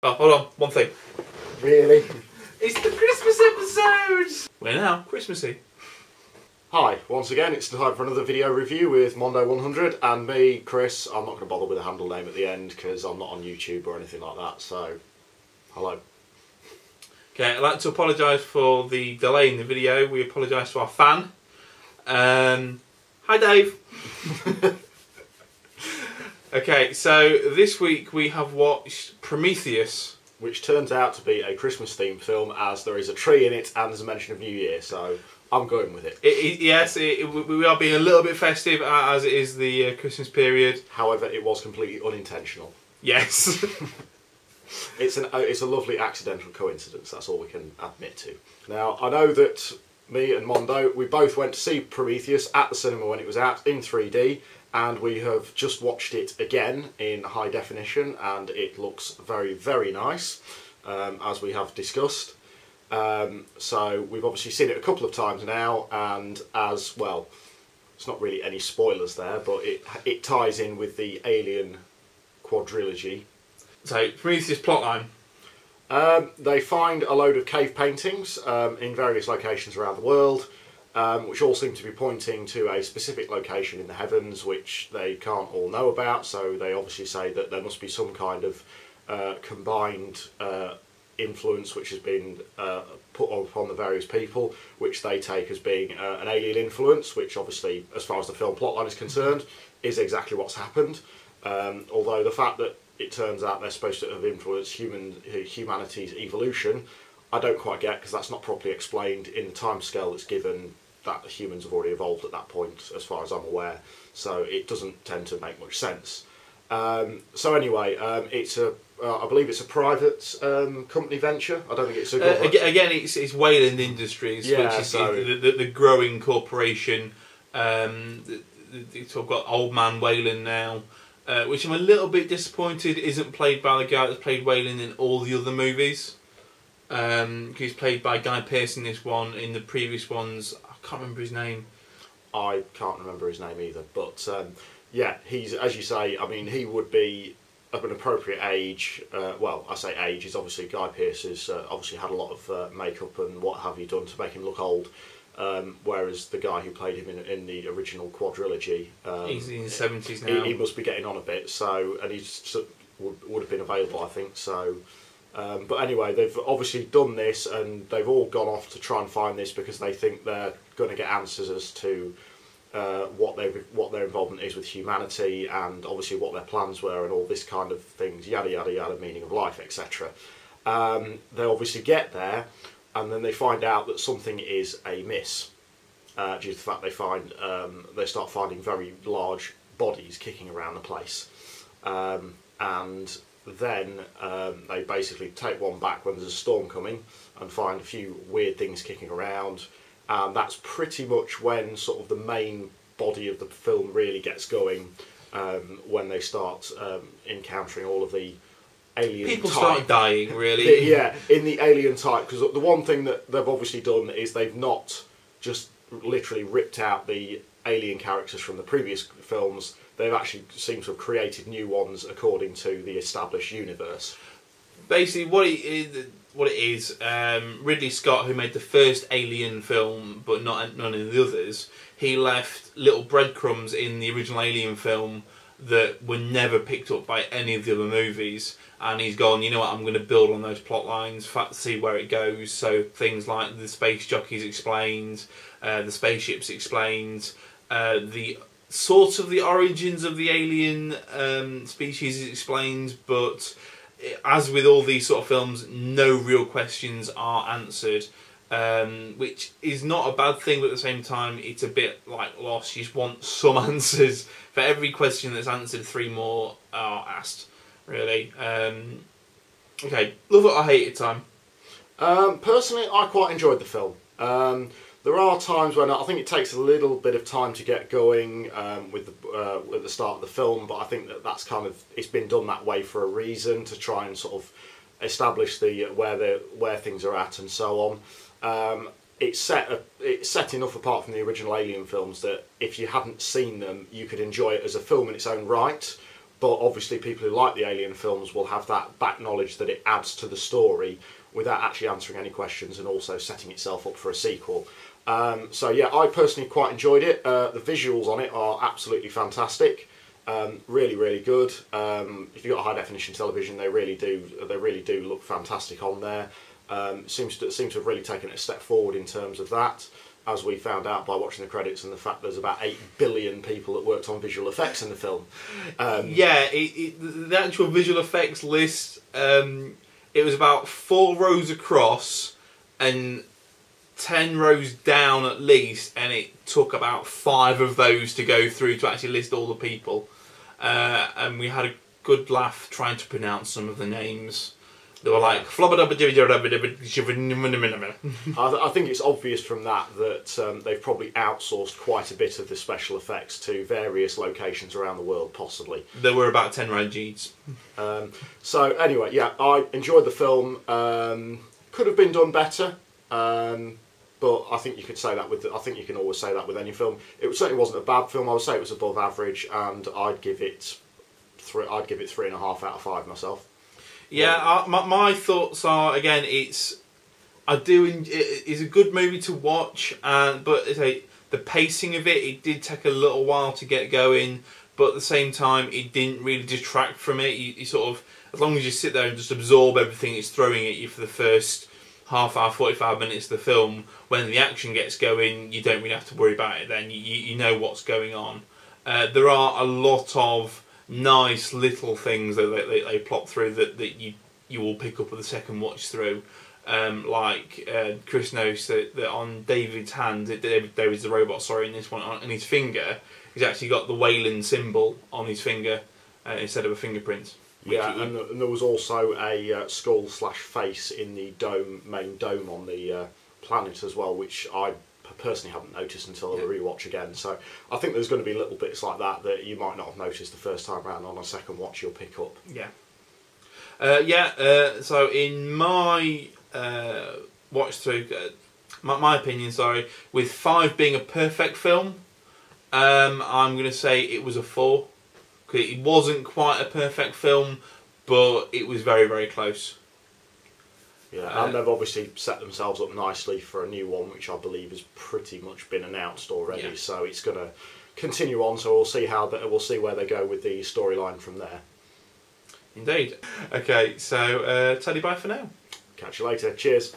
Oh, hold on, one thing. Really? It's the Christmas episode! We're now Christmassy. Hi, once again it's time for another video review with Mondo100 and me, Chris. I'm not going to bother with a handle name at the end because I'm not on YouTube or anything like that, so hello. Okay, I'd like to apologise for the delay in the video. We apologise to our fan. Hi Dave. Okay, so this week we have watched Prometheus. Which turns out to be a Christmas themed film, as there is a tree in it and there's a mention of New Year, so I'm going with it. Yes, we are being a little bit festive as it is the Christmas period. However, it was completely unintentional. Yes. It's a lovely accidental coincidence, that's all we can admit to. Now, I know that me and Mondo, we both went to see Prometheus at the cinema when it was out in 3D, and we have just watched it again in high definition, and it looks very, very nice, as we have discussed. So we've obviously seen it a couple of times now, and as well, it's not really any spoilers there, but it ties in with the Alien quadrilogy. So, Prometheus plotline. They find a load of cave paintings in various locations around the world, which all seem to be pointing to a specific location in the heavens, which they can't all know about, so they obviously say that there must be some kind of combined influence which has been put upon the various people, which they take as being an alien influence, which obviously, as far as the film plotline is concerned, is exactly what's happened. Although the fact that it turns out they're supposed to have influenced humanity's evolution, I don't quite get, because that's not properly explained in the timescale that's given, that humans have already evolved at that point, as far as I'm aware. So it doesn't tend to make much sense. So anyway, it's I believe it's a private company venture. I don't think it's a government. Again, it's Wayland Industries, yeah, which is so the growing corporation. It's got Old Man Wayland now, which I'm a little bit disappointed isn't played by the guy that's played Wayland in all the other movies. He's played by Guy Pearce in this one. In the previous ones, I can't remember his name. I can't remember his name either, but yeah, he's, as you say, I mean, he would be of an appropriate age. Well, I say age, he's obviously, Guy Pearce has obviously had a lot of makeup and what have you done to make him look old, whereas the guy who played him in the original quadrilogy, he's in his 70s now. He must be getting on a bit, so, and he would have been available, I think, so. But anyway, they've obviously done this, and they've all gone off to try and find this because they think they're going to get answers as to what their involvement is with humanity, and obviously what their plans were, and all this kind of things, yada yada yada, meaning of life, etc. They obviously get there, and then they find out that something is amiss due to the fact they start finding very large bodies kicking around the place, and then they basically take one back when there's a storm coming and find a few weird things kicking around, and that's pretty much when sort of the main body of the film really gets going, when they start encountering all of the alien people type. start dying, really. Yeah, in the alien type, because the one thing that they've obviously done is they've not just literally ripped out the alien characters from the previous films. They've actually seemed to have created new ones according to the established universe. Basically, what it is, Ridley Scott, who made the first Alien film, but none of the others, he left little breadcrumbs in the original Alien film that were never picked up by any of the other movies. And he's gone, you know what, I'm going to build on those plot lines, see where it goes. So things like the space jockeys explained, the spaceships explained, the sort of the origins of the alien species is explained, but as with all these sort of films, no real questions are answered, which is not a bad thing, but at the same time it's a bit like Lost. You just want some answers. For every question that's answered, 3 more are asked, really. Okay, love it or hate it time? Personally, I quite enjoyed the film. There are times when I think it takes a little bit of time to get going with the start of the film, but I think that's kind of, it's been done that way for a reason, to try and sort of establish where things are at and so on. It's set enough apart from the original Alien films that if you hadn't seen them, you could enjoy it as a film in its own right. but obviously people who like the Alien films will have that back knowledge that it adds to the story without actually answering any questions and also setting itself up for a sequel. So yeah, I personally quite enjoyed it. The visuals on it are absolutely fantastic. Really, really good. If you've got a high definition television, they really do look fantastic on there. Seems to have really taken it a step forward in terms of that, as we found out by watching the credits and the fact there's about 8 billion people that worked on visual effects in the film. Yeah, the actual visual effects list, it was about 4 rows across and 10 rows down at least, and it took about 5 of those to go through to actually list all the people. And we had a good laugh trying to pronounce some of the names. They were like, I think it's obvious from that they've probably outsourced quite a bit of the special effects to various locations around the world, possibly. There were about 10 Rajids. So anyway, yeah, I enjoyed the film. Could have been done better, but I think you could say that I think you can always say that with any film. It certainly wasn't a bad film. I would say it was above average, and I'd give it 3.5 out of 5 myself. Yeah, my thoughts are, again, it's a good movie to watch, but the pacing of it did take a little while to get going, but at the same time it didn't really detract from it. You sort of, as long as you sit there and just absorb everything it's throwing at you for the first half hour, 45 minutes of the film, when the action gets going, you don't really have to worry about it then. You know what's going on. There are a lot of nice little things that they plot through that you will pick up with the second watch through. Like Chris knows that on David's hand, David's the robot, sorry, in this one, on his finger, he's actually got the Wayland symbol on his finger instead of a fingerprint. Yeah, and there was also a skull/face in the main dome on the planet as well, which I personally haven't noticed until the rewatch again. So I think there's going to be little bits like that you might not have noticed the first time around. On a second watch, you'll pick up. Yeah. So in my watch through, my opinion, sorry, with 5 being a perfect film, I'm going to say it was a 4. It wasn't quite a perfect film, but it was very, very close. Yeah, and they've obviously set themselves up nicely for a new one, which I believe has pretty much been announced already. Yeah. So it's going to continue on. So we'll see we'll see where they go with the storyline from there. Indeed. Okay, so tell you bye for now. Catch you later. Cheers.